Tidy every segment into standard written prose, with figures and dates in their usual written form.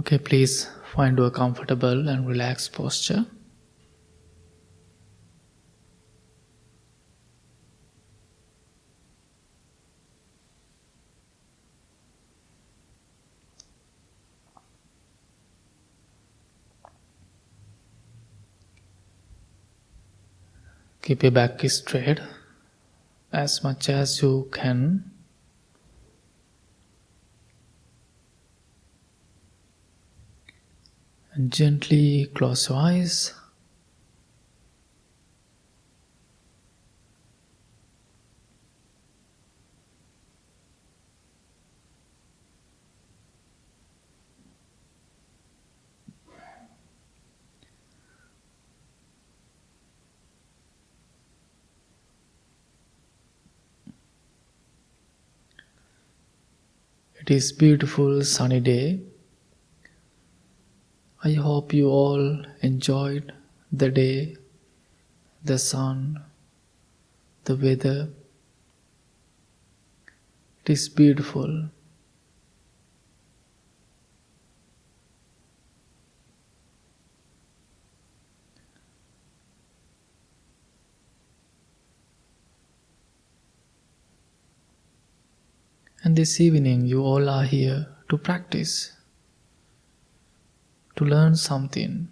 Okay, please find a comfortable and relaxed posture. Keep your back straight as much as you can. And gently close your eyes. It is beautiful sunny day. I hope you all enjoyed the day, the sun, the weather. It is beautiful. And this evening you all are here to practice, to learn something.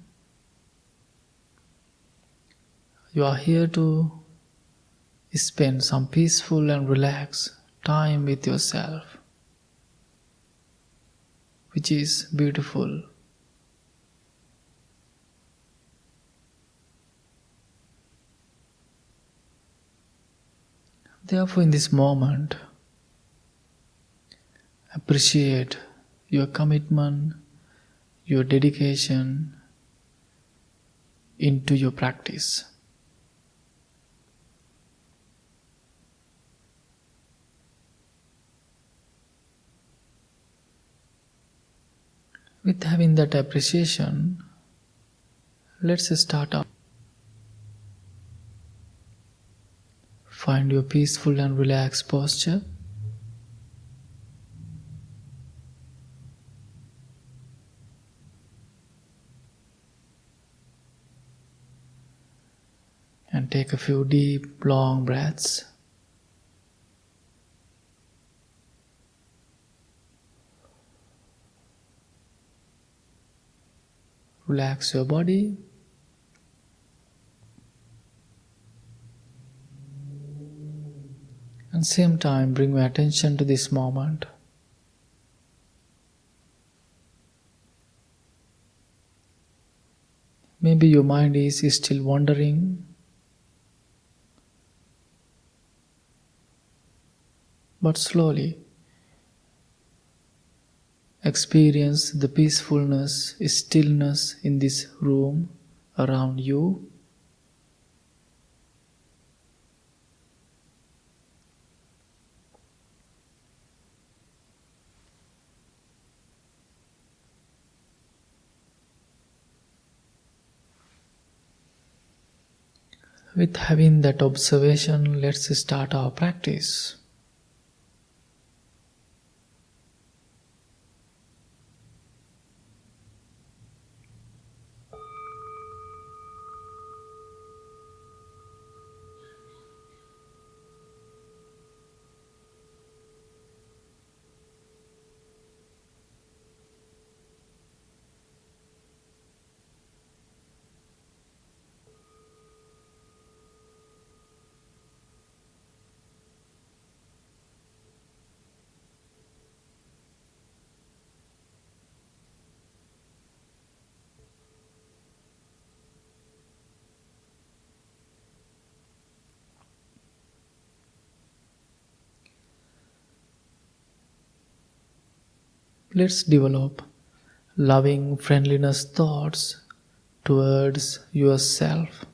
You are here to spend some peaceful and relaxed time with yourself, which is beautiful. Therefore, in this moment, appreciate your commitment, your dedication into your practice. With having that appreciation, let's start up. Find your peaceful and relaxed posture. And take a few deep, long breaths. Relax your body. And same time, bring your attention to this moment. Maybe your mind is still wandering, but slowly experience the peacefulness, stillness in this room around you. With having that observation, let's start our practice. Let's develop loving friendliness thoughts towards yourself.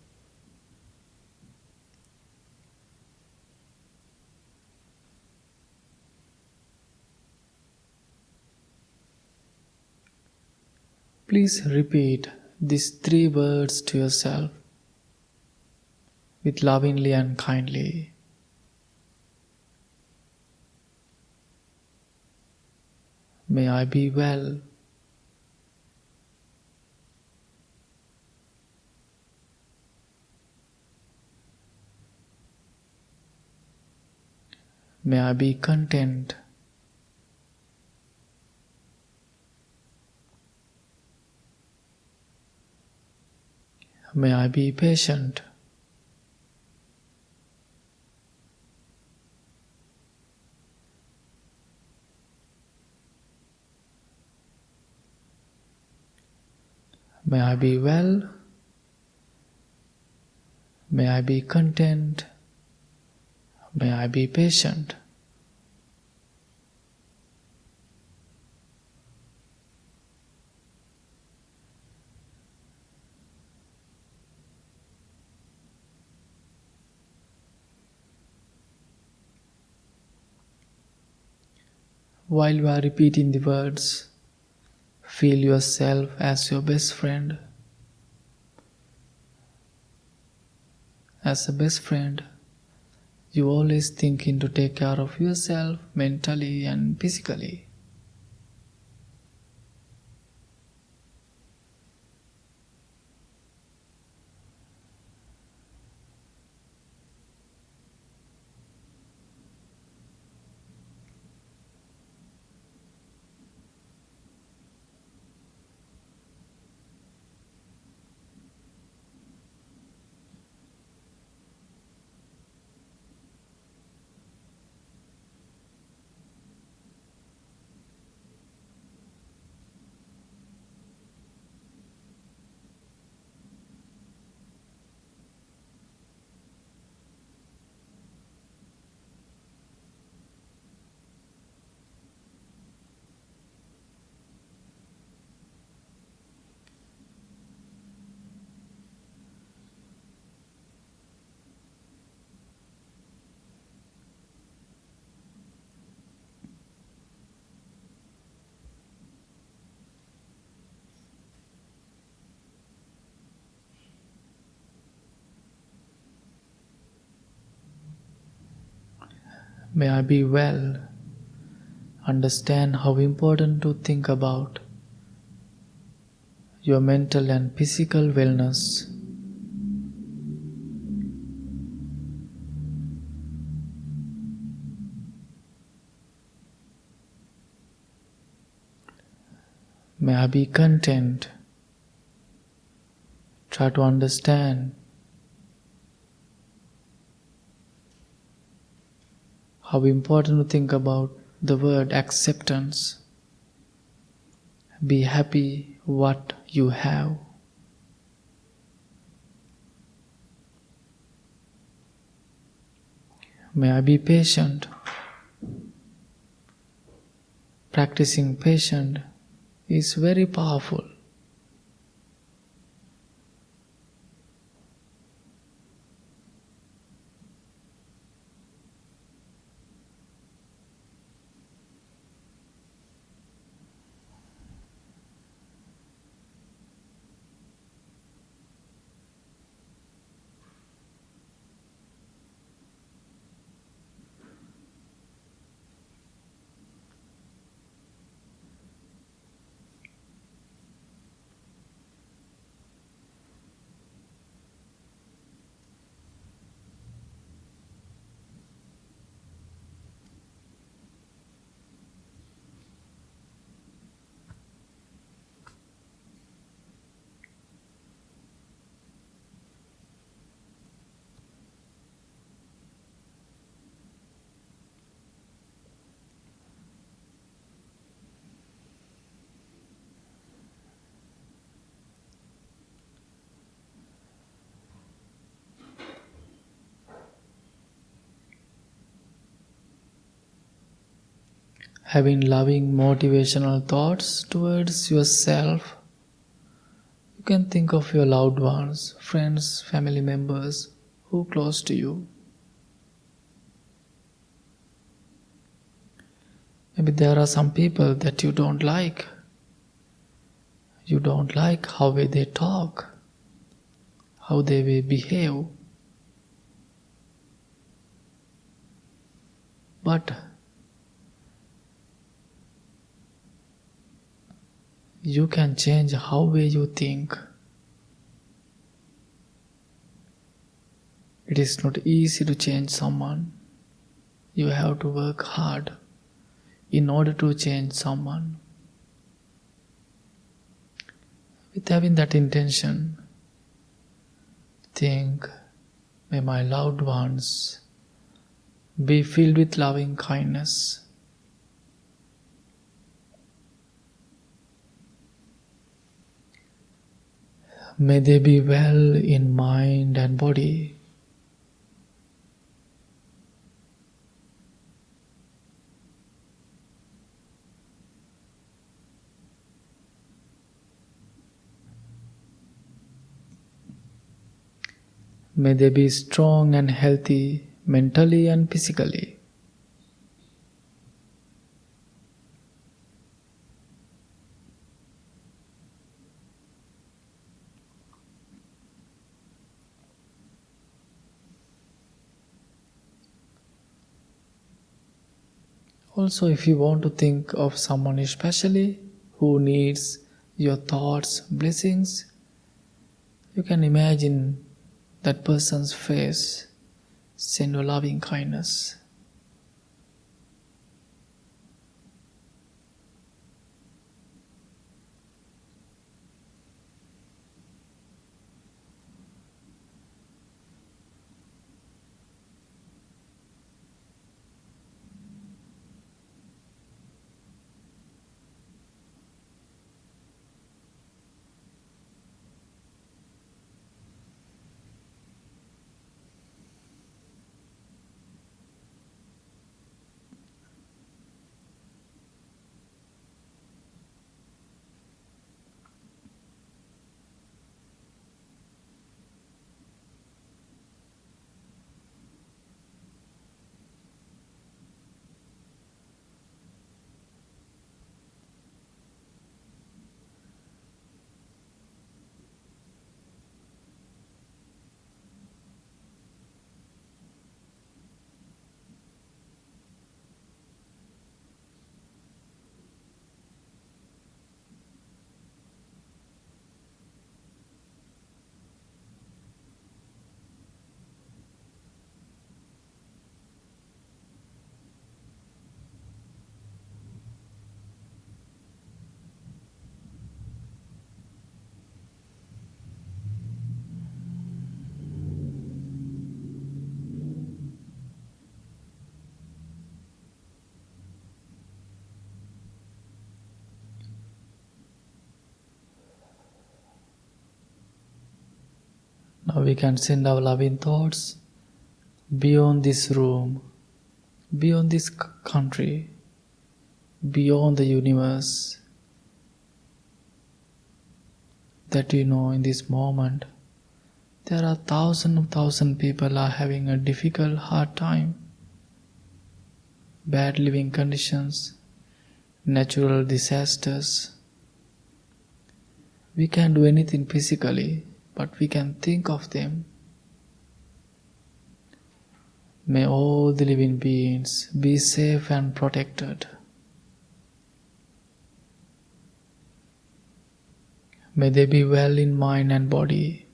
Please repeat these 3 words to yourself with lovingly and kindly. May I be well. May I be content. May I be patient. May I be well. May I be content. May I be patient. While you are repeating the words, feel yourself as your best friend. As a best friend, you always thinking to take care of yourself mentally and physically. May I be well. Understand how important to think about your mental and physical wellness. May I be content. Try to understand how important to think about the word acceptance. Be happy what you have. May I be patient. Practicing patience is very powerful. Having loving motivational thoughts towards yourself, you can think of your loved ones, friends, family members who are close to you. Maybe there are some people that you don't like. You don't like how they talk, how they will behave. But you can change how you think. It is not easy to change someone. you have to work hard in order to change someone. With having that intention, think, may my loved ones be filled with loving kindness. May they be well in mind and body. May they be strong and healthy mentally and physically. Also, if you want to think of someone especially who needs your thoughts, blessings, you can imagine that person's face, send your loving kindness. Now we can send our loving thoughts beyond this room, beyond this country, beyond the universe. That in this moment, there are thousands people are having a difficult, hard time, bad living conditions, natural disasters. We can't do anything physically, but we can think of them. May all the living beings be safe and protected. May they be well in mind and body.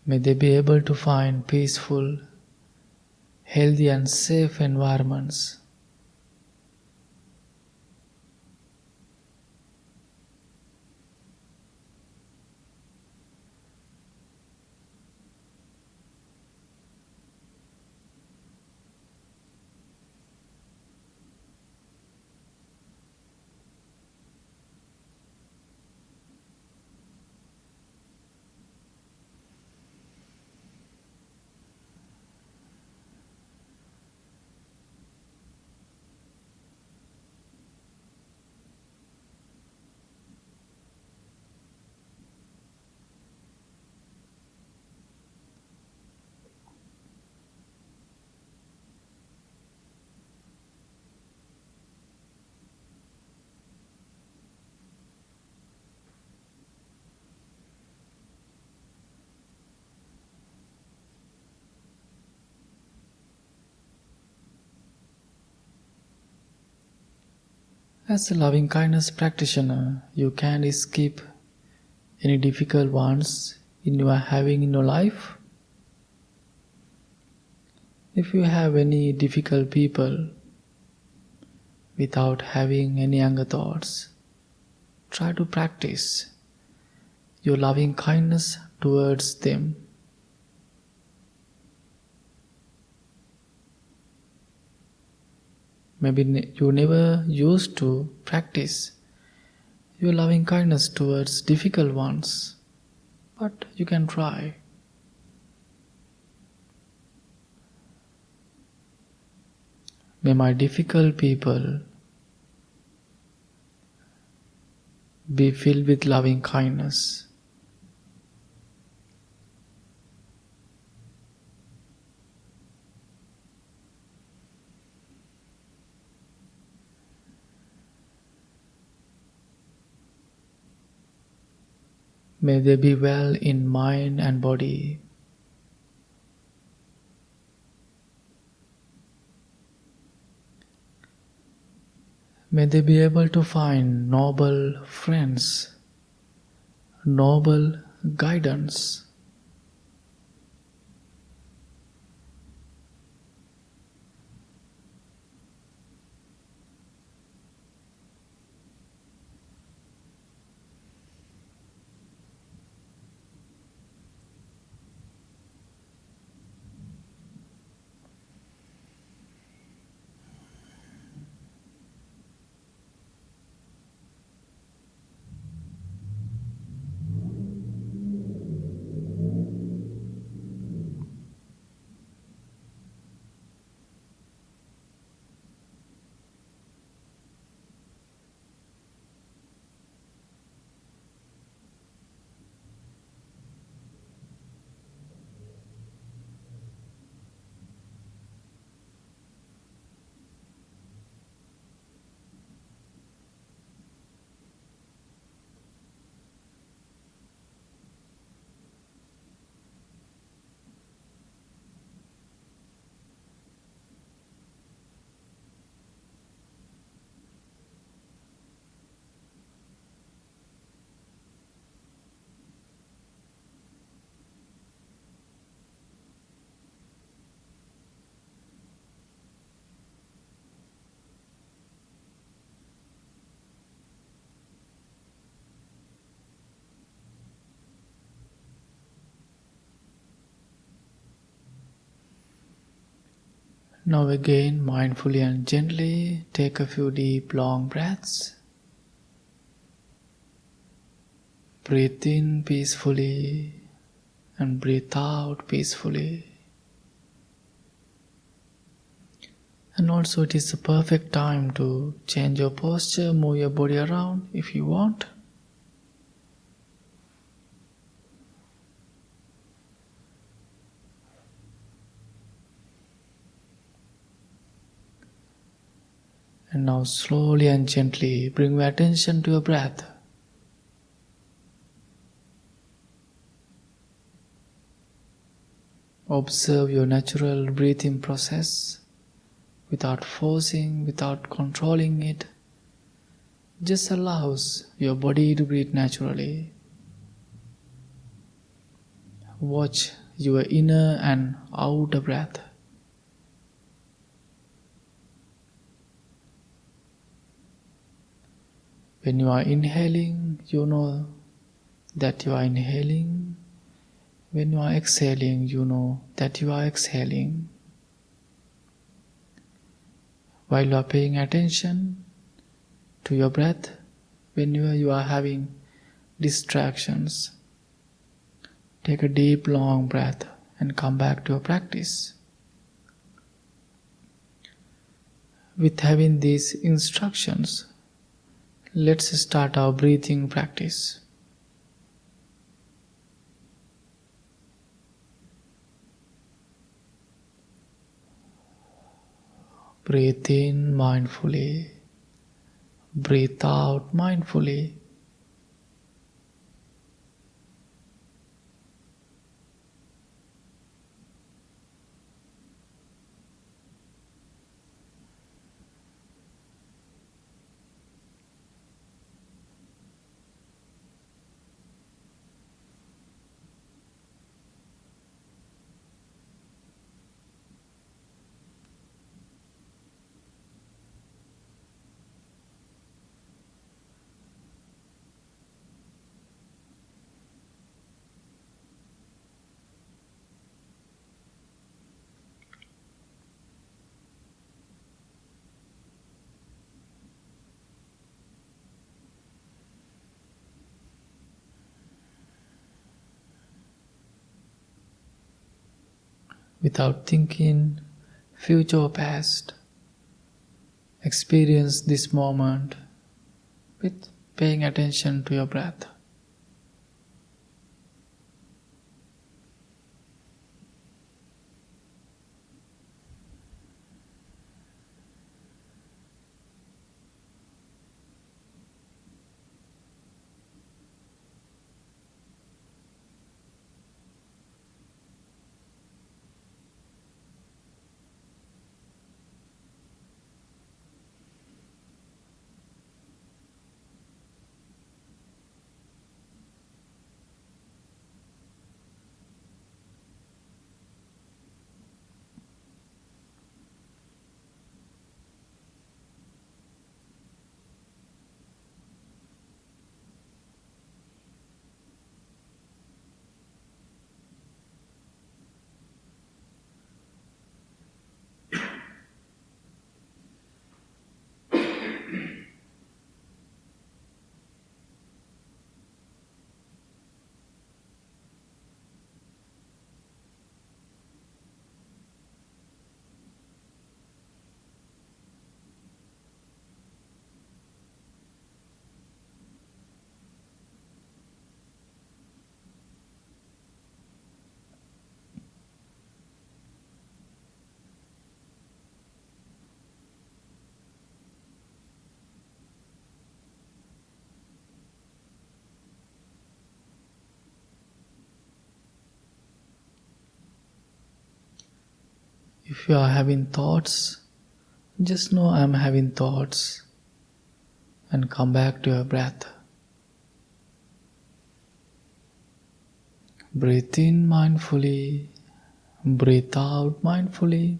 May they be able to find peaceful, healthy and safe environments. As a loving kindness practitioner, you can skip any difficult ones you are having in your life. If you have any difficult people without having any anger thoughts, try to practice your loving kindness towards them. Maybe you never used to practice your loving kindness towards difficult ones, but you can try. May my difficult people be filled with loving kindness. May they be well in mind and body. May they be able to find noble friends, noble guidance. Now again, mindfully and gently take a few deep long breaths. Breathe in peacefully and breathe out peacefully. And also it is the perfect time to change your posture, move your body around if you want. And now slowly and gently bring your attention to your breath. Observe your natural breathing process without forcing, without controlling it. Just allows your body to breathe naturally. Watch your inner and outer breath. When you are inhaling, you know that you are inhaling. When you are exhaling, you know that you are exhaling. While you are paying attention to your breath, whenever you are having distractions, take a deep, long breath and come back to your practice. With having these instructions, let's start our breathing practice. Breathe in mindfully. Breathe out mindfully. without thinking future or past. Experience this moment with paying attention to your breath. If you are having thoughts, just know I am having thoughts and come back to your breath. Breathe in mindfully, breathe out mindfully.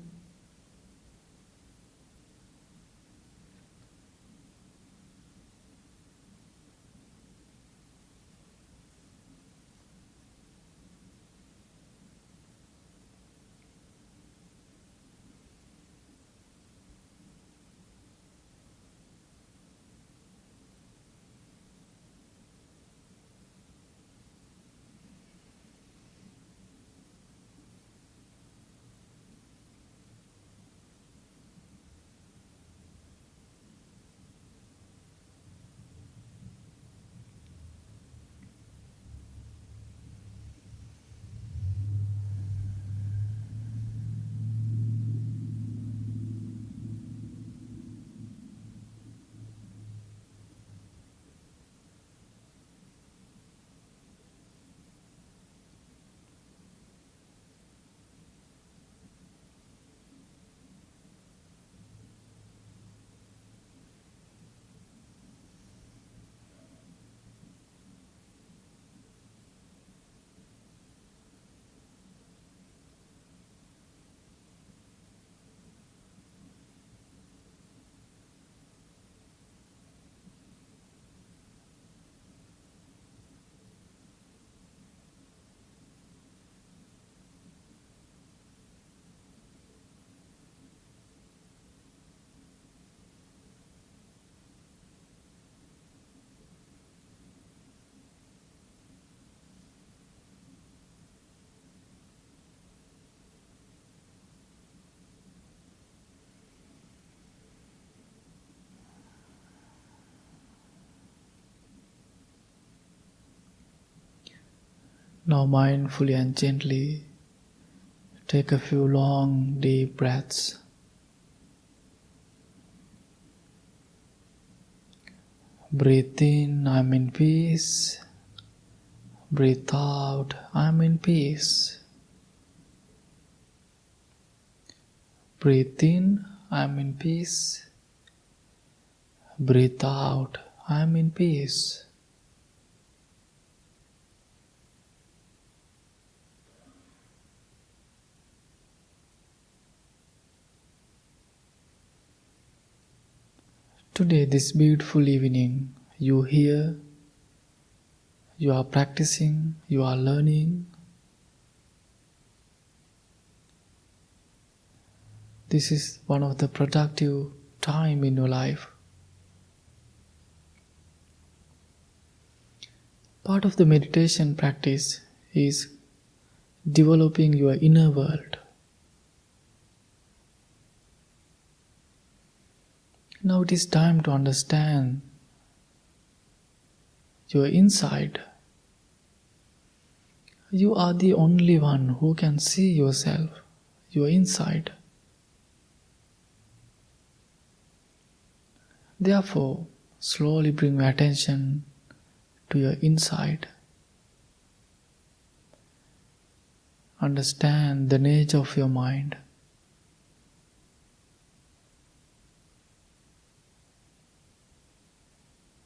Now mindfully and gently take a few long deep breaths. Breathe in, I'm in peace. Breathe out, I'm in peace. Breathe in, I'm in peace. Breathe out, I'm in peace. Today, this beautiful evening, you hear, you are practicing, you are learning. This is one of the productive time in your life. Part of the meditation practice is developing your inner world. Now it is time to understand your inside. You are the only one who can see yourself, your inside. Therefore, slowly bring your attention to your inside. Understand the nature of your mind.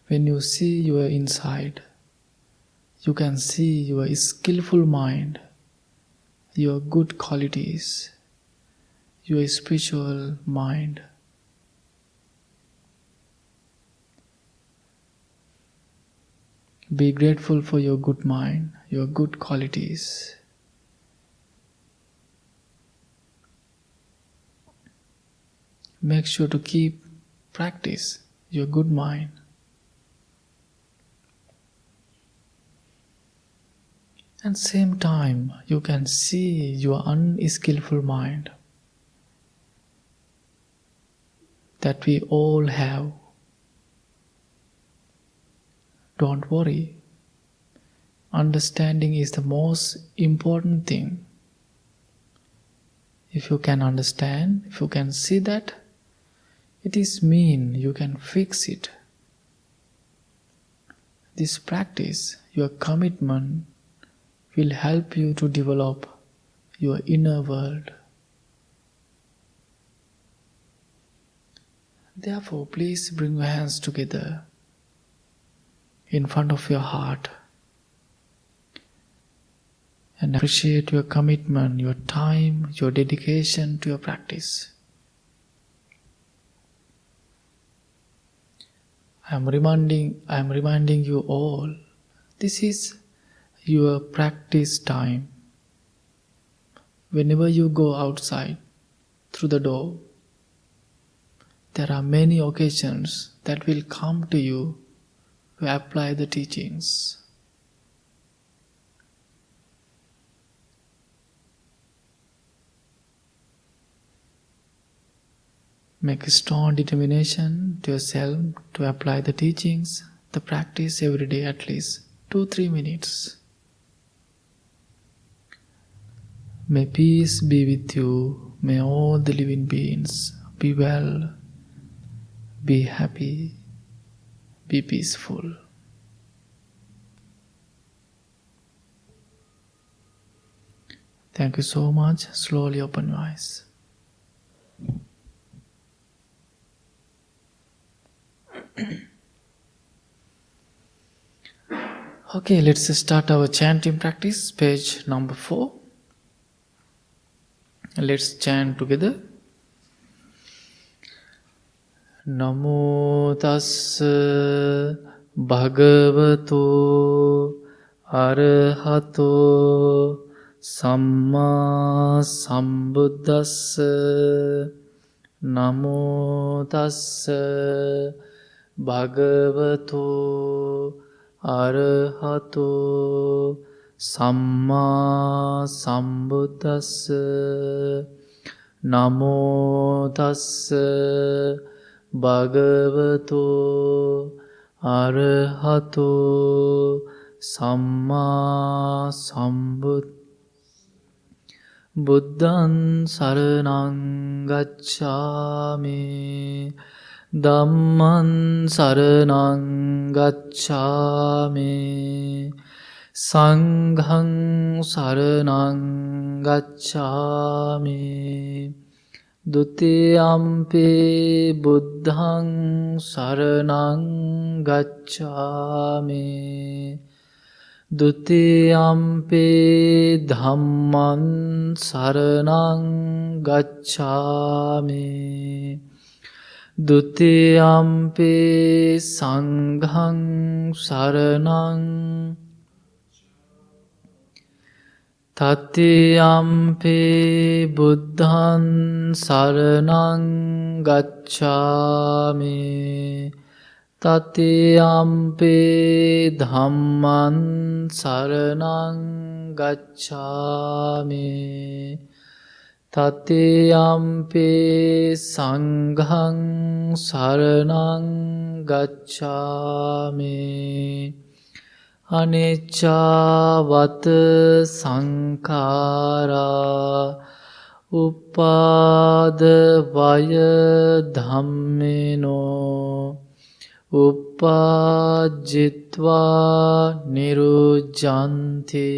When you see your inside, you can see your skillful mind, your good qualities, your spiritual mind. Be grateful for your good mind, your good qualities. Make sure to practice your good mind. At the same time, you can see your unskillful mind that we all have. Don't worry. Understanding is the most important thing. If you can understand, if you can see that, it is mean you can fix it. This practice, your commitment, will help you to develop your inner world. Therefore, please bring your hands together in front of your heart and appreciate your commitment, your time, your dedication to your practice. I am reminding you all, this is your practice time. Whenever you go outside through the door, there are many occasions that will come to you to apply the teachings. Make a strong determination to yourself to apply the teachings, the practice every day at least 2-3 minutes. May peace be with you. May all the living beings be well, be happy, be peaceful. Thank you so much. Slowly open your eyes. Okay, let's start our chanting practice, page number 4. Let's chant together. Namo tassa bhagavato arahato samma sambuddhassa. Namo tassa bhagavato arahato samma sambuddhassa. Namo tassa bhagavato arahato samma sambuddhassa. Buddhaṃ saranang gacchāmi, Dhammaṃ saranang gacchāmi, Saṅghaṃ saranang gacchāmi, Dutiyampi Buddhaṃ saranang gacchāmi, Dutiyampi Dhammaṃ saranang gacchāmi, Dutiyampi Saṅghaṃ saranang, Tatiyampi Buddhaṃ saranang gacchāmi, Tatiyampi Dhammaṃ saranang gacchāmi, Tatiyampi sanghang saranang gacchami anicca sankhara uppadavaya dhammino uppajjitva nirujjanti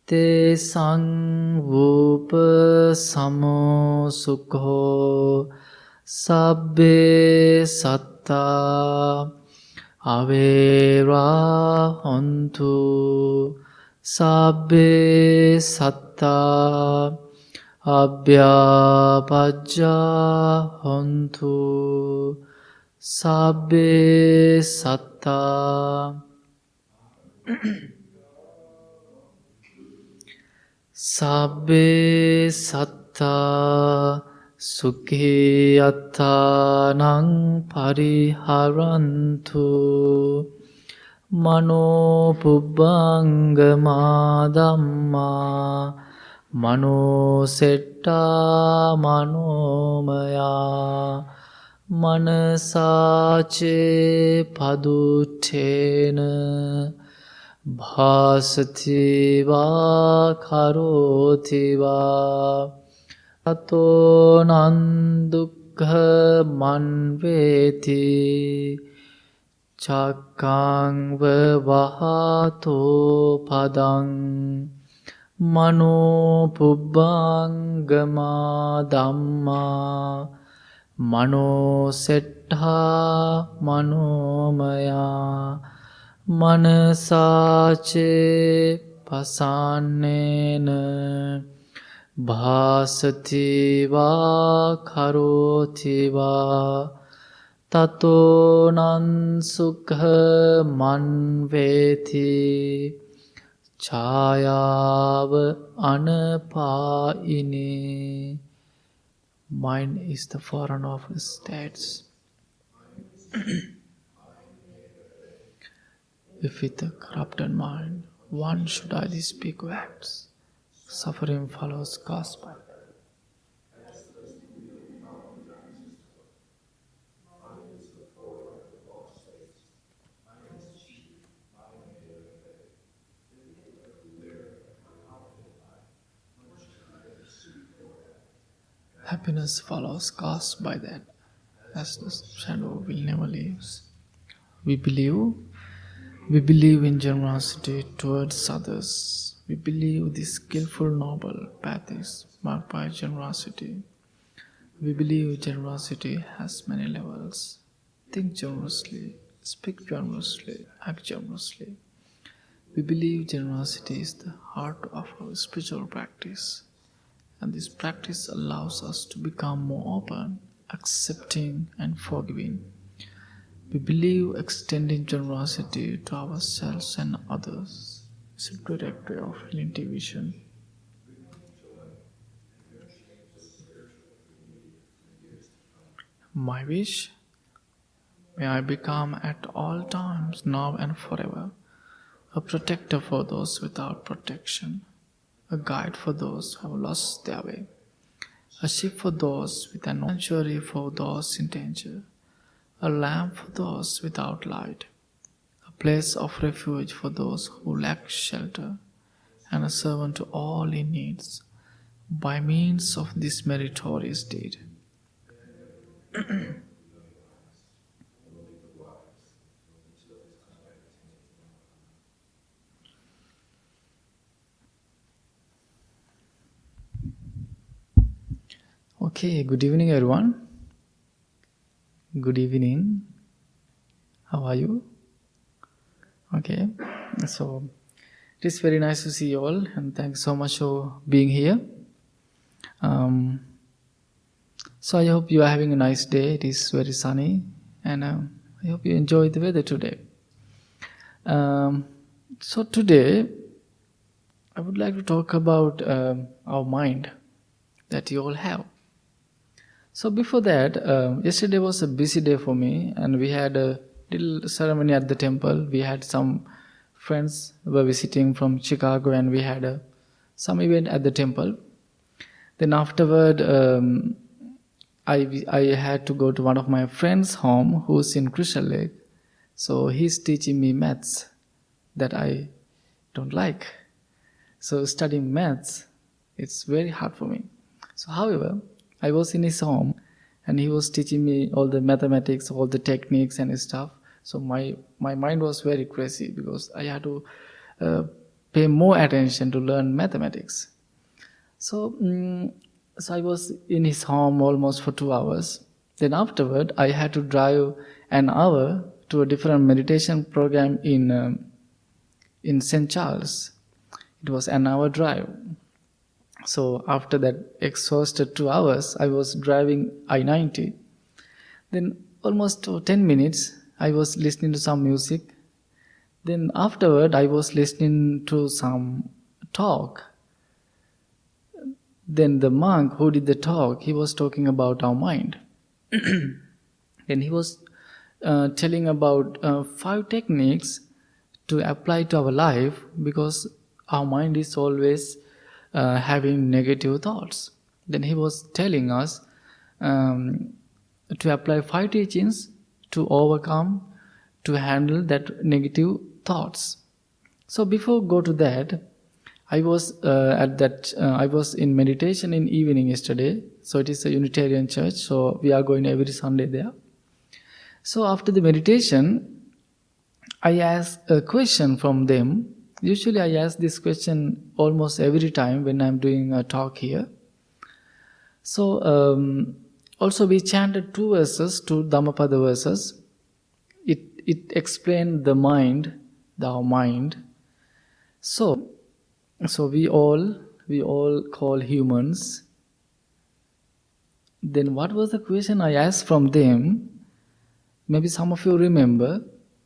te sangvupa samo sukho sabbe satta avera hontu sabbe satta abhyapajja hontu sabbe satta. Sabbe satta sukhi attanang pariharantu mano pubbangama dhamma mano setta manomaya manasace paduttena bhasati va karoti va tato nandukha manveti chakang vahato padang mano pubbangama dhamma mano setta manomaya manasace pasannena bhasati va karoti va tato nan sukha manveti chayava anapayini. Mind is the forerunner of states. If with a corrupted mind one should idly speak or acts, suffering follows caused by that. Happiness follows caused by that, as the shadow will never leave. We believe in generosity towards others. We believe this skillful noble path is marked by generosity. We believe generosity has many levels. Think generously, speak generously, act generously. We believe generosity is the heart of our spiritual practice, and this practice allows us to become more open, accepting, and forgiving. We believe extending generosity to ourselves and others is a direct way of healing division. My wish, may I become at all times, now and forever, a protector for those without protection, a guide for those who have lost their way, a ship for those with an sanctuary for those in danger, a lamp for those without light, a place of refuge for those who lack shelter, and a servant to all in needs, by means of this meritorious deed. Okay, good evening everyone. Good evening. How are you? Okay, so it is very nice to see you all, and thanks so much for being here. So I hope you are having a nice day. It is very sunny, and I hope you enjoy the weather today. So today I would like to talk about our mind that you all have. So before that, yesterday was a busy day for me, and we had a little ceremony at the temple. We had some friends who were visiting from Chicago, and we had some event at the temple. Then afterward, I had to go to one of my friends' home who's in Crystal Lake. So he's teaching me maths that I don't like. So studying maths, it's very hard for me. So however, I was in his home and he was teaching me all the mathematics, all the techniques and stuff. So my mind was very crazy because I had to pay more attention to learn mathematics. So, so I was in his home almost for 2 hours. Then afterward, I had to drive an hour to a different meditation program in St. Charles. It was an hour drive. So after that exhausted 2 hours, I was driving I-90. Then almost 10 minutes, I was listening to some music. Then afterward, I was listening to some talk. Then the monk who did the talk, he was talking about our mind. Then he was telling about 5 techniques to apply to our life because our mind is always having negative thoughts. Then he was telling us to apply 5 teachings to overcome, to handle that negative thoughts. So before go to that, I was I was in meditation in evening yesterday. So it is a Unitarian church. So we are going every Sunday there. So after the meditation, I asked a question from them. Usually I ask this question almost every time when I'm doing a talk here. So also we chanted 2 verses, 2 Dhammapada verses. It explained the mind, our mind. So we all call humans. Then what was the question I asked from them? Maybe some of you remember.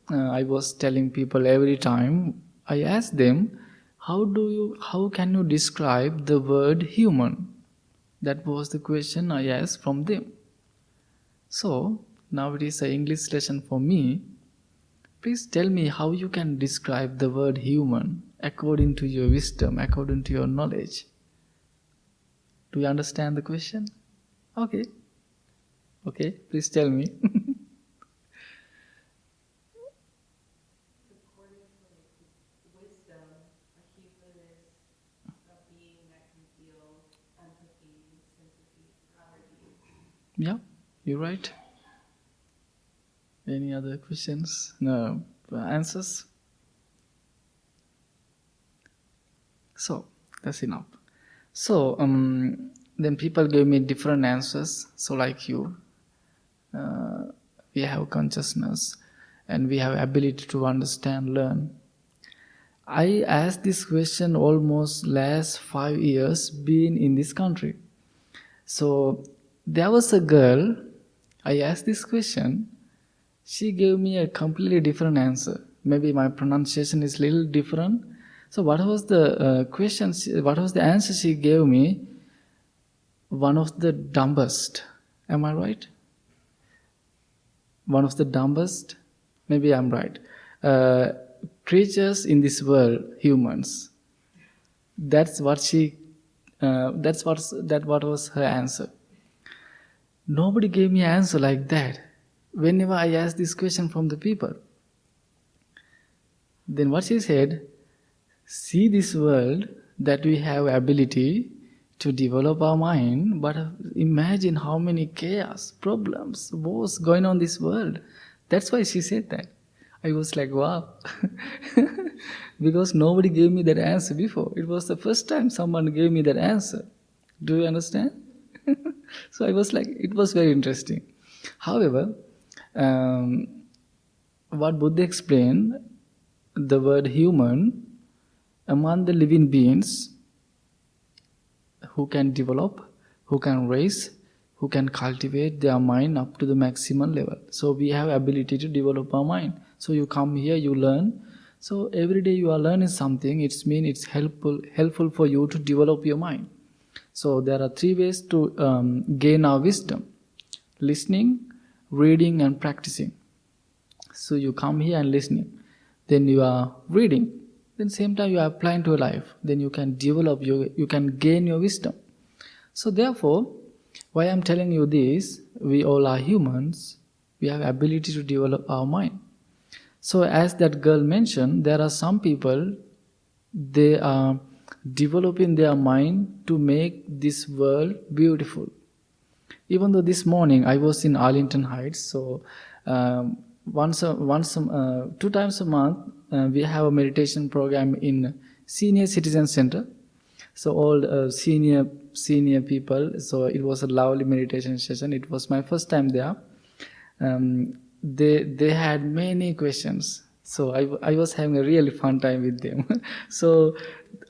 I was telling people every time. I asked them, how can you describe the word human? That was the question I asked from them. So now it is an English lesson for me. Please tell me how you can describe the word human according to your wisdom, according to your knowledge. Do you understand the question? Okay, please tell me. According to wisdom, a human is a being that can feel empathy, sympathy, poverty. Yeah, you're right. Any other questions? No answers? So that's enough. So then people gave me different answers. So like you, we have consciousness and we have ability to understand, learn. I asked this question almost last 5 years being in this country. So there was a girl, I asked this question, she gave me a completely different answer. Maybe my pronunciation is a little different. So what was the question, what was the answer she gave me? One of the dumbest. Am I right? One of the dumbest? Maybe I'm right. Creatures in this world, humans. That was her answer. Nobody gave me an answer like that. Whenever I asked this question from the people, then what she said, see this world that we have ability to develop our mind, but imagine how many chaos, problems, wars going on in this world. That's why she said that. I was like, wow. Because nobody gave me that answer before. It was the first time someone gave me that answer. Do you understand? So I was like, it was very interesting. However, what Buddha explained, the word human, among the living beings who can develop, who can raise, who can cultivate their mind up to the maximum level. So we have ability to develop our mind. So you come here, you learn. So every day you are learning something, it means it's helpful for you to develop your mind. So there are 3 ways to gain our wisdom: listening, reading, and practicing. So you come here and listening, then you are reading, then same time you are applying to your life, then you can develop you can gain your wisdom. So therefore, why I'm telling you this, we all are humans, we have ability to develop our mind. So as that girl mentioned, there are some people, they are developing their mind to make this world beautiful. Even though this morning I was in Arlington Heights, so two times a month we have a meditation program in Senior Citizen Center. So all senior people. So it was a lovely meditation session. It was my first time there. They had many questions. So I was having a really fun time with them. So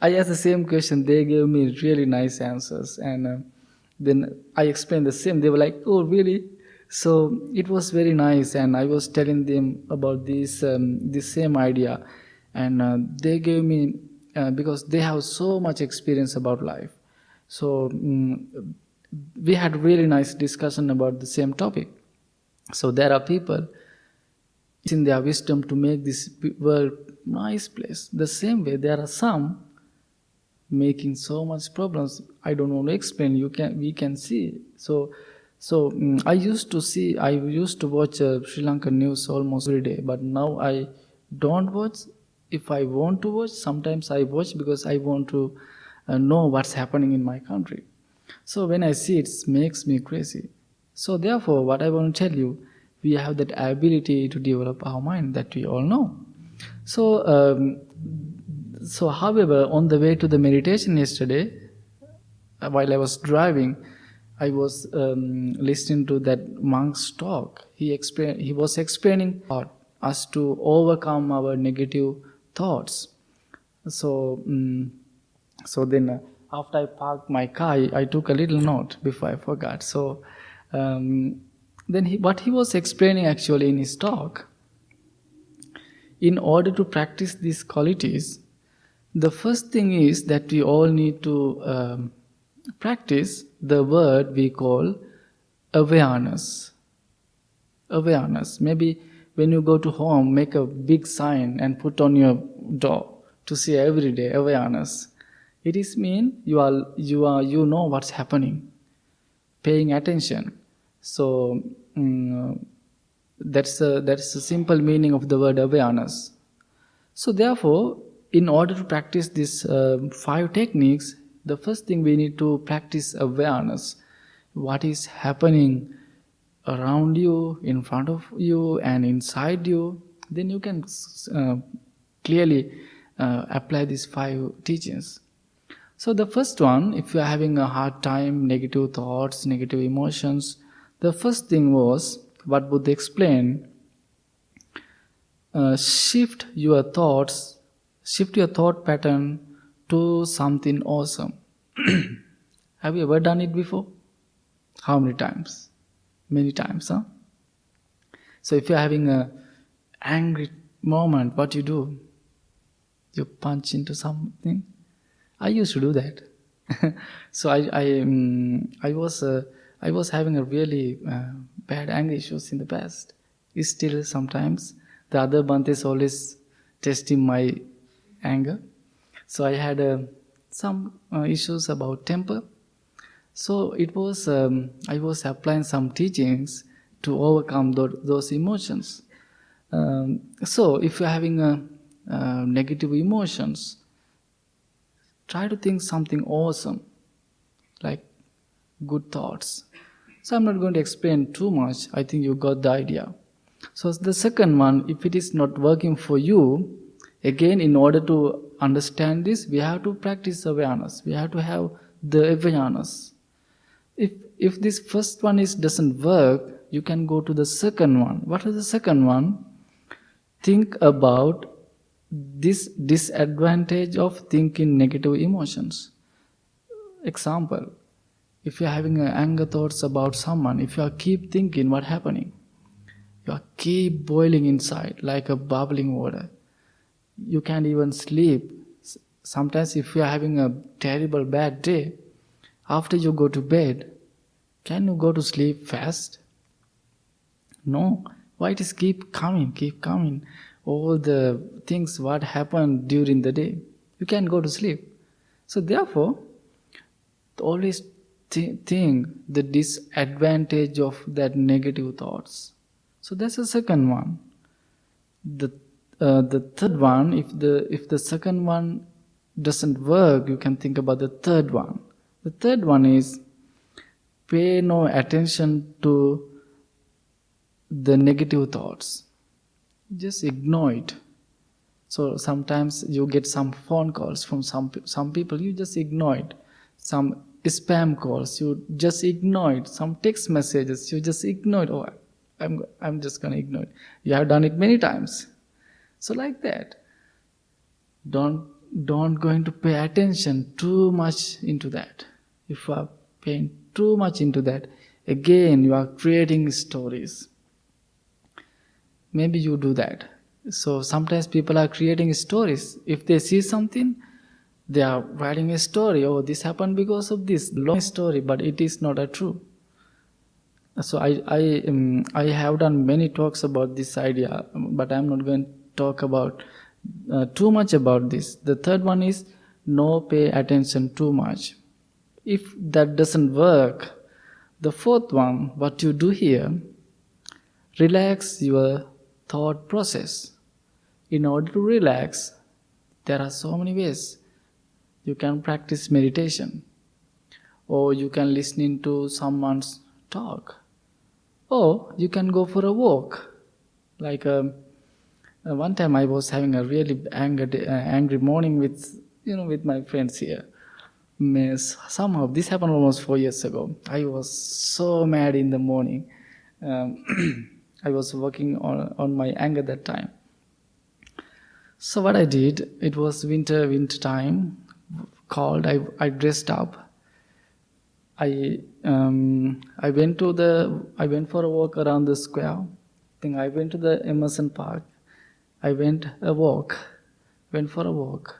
I asked the same question. They gave me really nice answers, and then I explained the same. They were like, "Oh, really?" So it was very nice, and I was telling them about this same idea, and they gave me because they have so much experience about life. So we had really nice discussion about the same topic. So there are people in their wisdom to make this world nice place. The same way there are some making so much problems. I don't want to explain. We can see. So I used to watch Sri Lankan news almost every day, but now I don't watch. If I want to watch, sometimes I watch because I want to know what's happening in my country. So when I see it, it makes me crazy. So therefore, what I want to tell you, we have that ability to develop our mind that we all know. So, however, on the way to the meditation yesterday, while I was driving, I was listening to that monk's talk. He was explaining us to overcome our negative thoughts. So, then after I parked my car, I took a little note before I forgot. So, then what he was explaining actually in his talk, in order to practice these qualities, the first thing is that we all need to practice the word we call awareness. Awareness. Maybe when you go to home, make a big sign and put on your door to say every day awareness. It is mean you know what's happening, paying attention. So that's the simple meaning of the word awareness. So therefore, in order to practice these 5 techniques, the first thing we need to practice awareness. What is happening around you, in front of you, and inside you? Then you can clearly apply these 5 teachings. So the first one, if you are having a hard time, negative thoughts, negative emotions, the first thing was what Buddha explained. Shift your thought pattern to something awesome. Have you ever done it before? How many times? Many times, huh? So if you're having an angry moment, what you do? You punch into something. I used to do that. So I was having a really bad anger issues in the past. Still sometimes the other Bhantes always testing my anger. So I had some issues about temper. So it was I was applying some teachings to overcome those emotions. So if you're having negative emotions, try to think something awesome, like good thoughts. So I'm not going to explain too much. I think you got the idea. So the second one, if it is not working for you, again, in order to understand this, we have to practice awareness. We have to have the awareness. If this first one doesn't work, you can go to the second one. What is the second one? Think about this disadvantage of thinking negative emotions. Example, if you're having anger thoughts about someone, if you keep thinking what's happening, you keep boiling inside like a bubbling water. You can't even sleep. Sometimes if you're having a terrible bad day, after you go to bed, can you go to sleep fast? No. Why it is keep coming. All the things what happened during the day, you can't go to sleep. So therefore, always think the disadvantage of that negative thoughts. So that's the second one. The third one, if the second one doesn't work, you can think about the third one. The third one is pay no attention to the negative thoughts. Just ignore it. So sometimes you get some phone calls from some people, you just ignore it. Some spam calls, you just ignore it. Some text messages, you just ignore it. Oh, I'm just gonna ignore it. You have done it many times. So like that, don't going to pay attention too much into that. If you are paying too much into that, again you are creating stories. Maybe you do that. So sometimes people are creating stories. If they see something, they are writing a story. Oh, this happened because of this long story, but it is not a true. So I have done many talks about this idea, but I'm not going to talk about too much about this. The third one is no pay attention too much. If that doesn't work, the fourth one, what you do here, relax your thought process. In order to relax, there are so many ways. You can practice meditation, or you can listen to someone's talk, or you can go for a walk. Like one time I was having a really angry morning with my friends here. Somehow this happened almost 4 years ago. I was so mad in the morning. I was working on my anger that time. So what I did, it was winter time, cold. I dressed up. I went for a walk around the square. Then I went to the Emerson Park. I went for a walk.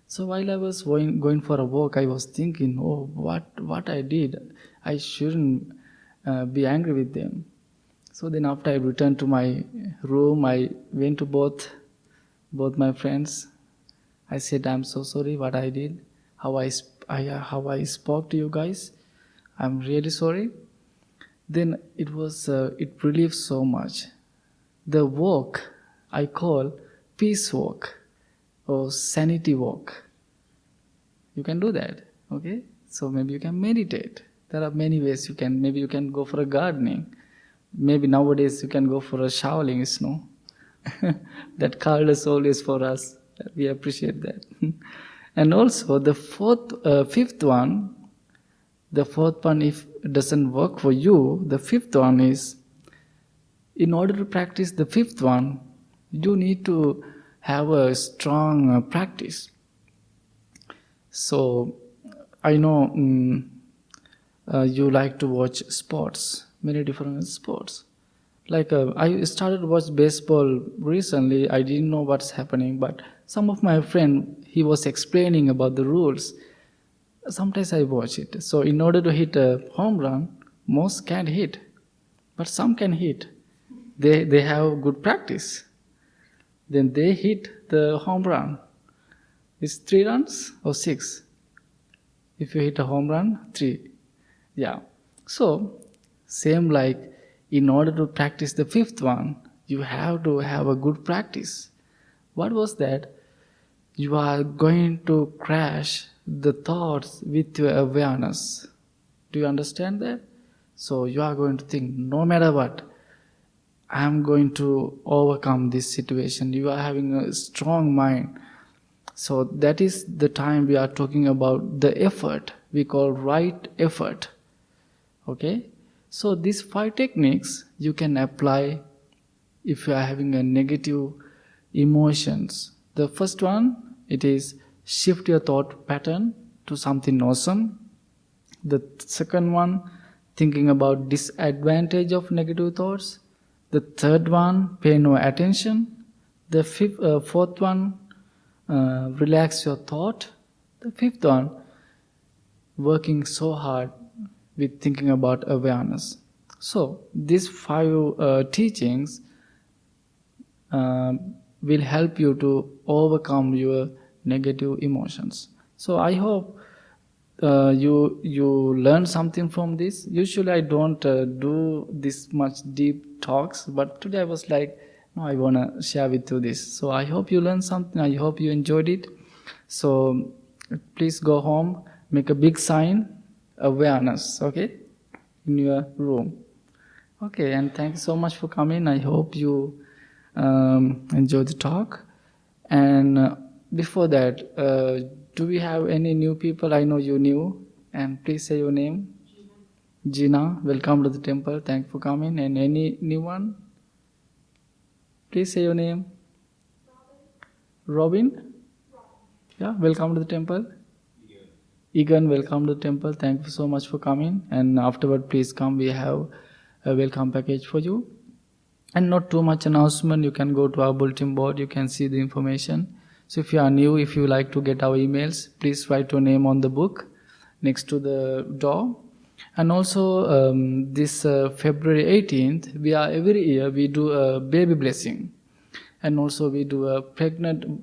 So while I was going for a walk, I was thinking, oh, what I did, I shouldn't be angry with them. So then after I returned to my room, I went to both my friends. I said, I'm so sorry what I did, how I spoke to you guys. I'm really sorry. Then it relieved so much. The walk I call peace walk or sanity walk. You can do that, okay? So maybe you can meditate. There are many ways maybe you can go for a gardening. Maybe nowadays you can go for a showering snow. That coldness always for us. We appreciate that. And also the fifth one, if it doesn't work for you, the fifth one is, in order to practice the fifth one, you need to have a strong practice. So I know you like to watch sports, many different sports. Like I started to watch baseball recently. I didn't know what's happening, but some of my friend, he was explaining about the rules. Sometimes I watch it. So in order to hit a home run, most can't hit, but some can hit. They have good practice. Then they hit the home run. It's 3 runs or 6. If you hit a home run, 3. Yeah. So same like, in order to practice the fifth one, you have to have a good practice. What was that? You are going to crash the thoughts with your awareness. Do you understand that? So you are going to think, no matter what, I am going to overcome this situation. You are having a strong mind. So that is the time we are talking about the effort. We call right effort. Okay? So these 5 techniques you can apply if you are having a negative emotions. The first one, it is shift your thought pattern to something awesome. The second one, thinking about disadvantage of negative thoughts. The third one, pay no attention. The fourth one, relax your thought. The fifth one, working so hard with thinking about awareness. So these 5 teachings will help you to overcome your negative emotions. So I hope you learn something from this. Usually I don't do this much deep talks, but today I was like, no, I wanna share with you this. So I hope you learned something. I hope you enjoyed it. So please go home, make a big sign, awareness, okay, in your room. Okay, and thanks so much for coming. I hope you enjoy the talk. And before that, do we have any new people? I know you new. And please say your name. Gina, welcome to the temple. Thank you for coming. And any new one? Please say your name. Robin? Yeah, welcome to the temple. Egan, welcome to the temple. Thank you so much for coming. And afterward, please come. We have a welcome package for you. And not too much announcement. You can go to our bulletin board. You can see the information. So if you are new, if you like to get our emails, please write your name on the book next to the door. And also this February 18th, every year we do a baby blessing. And also we do a pregnant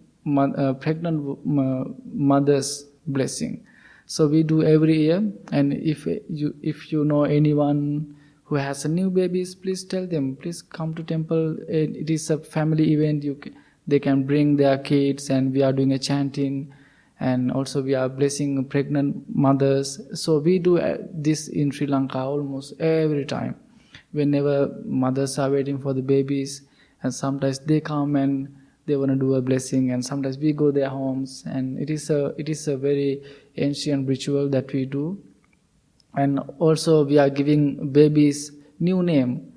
mother's blessing. So we do every year. And if you know anyone who has a new babies, please tell them, please come to temple. It is a family event. They can bring their kids, and we are doing a chanting, and also we are blessing pregnant mothers. So we do this in Sri Lanka almost every time. Whenever mothers are waiting for the babies, and sometimes they come and they want to do a blessing, and sometimes we go their homes, and it is a very ancient ritual that we do. And also we are giving babies new name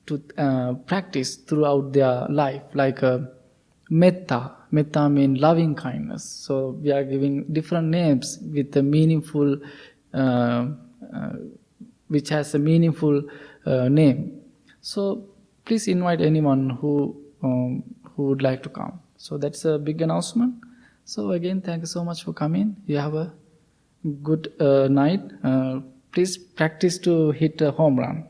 to practice throughout their life, like metta. Metta means loving kindness. So we are giving different names with a meaningful, which has a meaningful name. So please invite anyone who would like to come. So that's a big announcement. So again, thank you so much for coming. You have a good night. Please practice to hit a home run.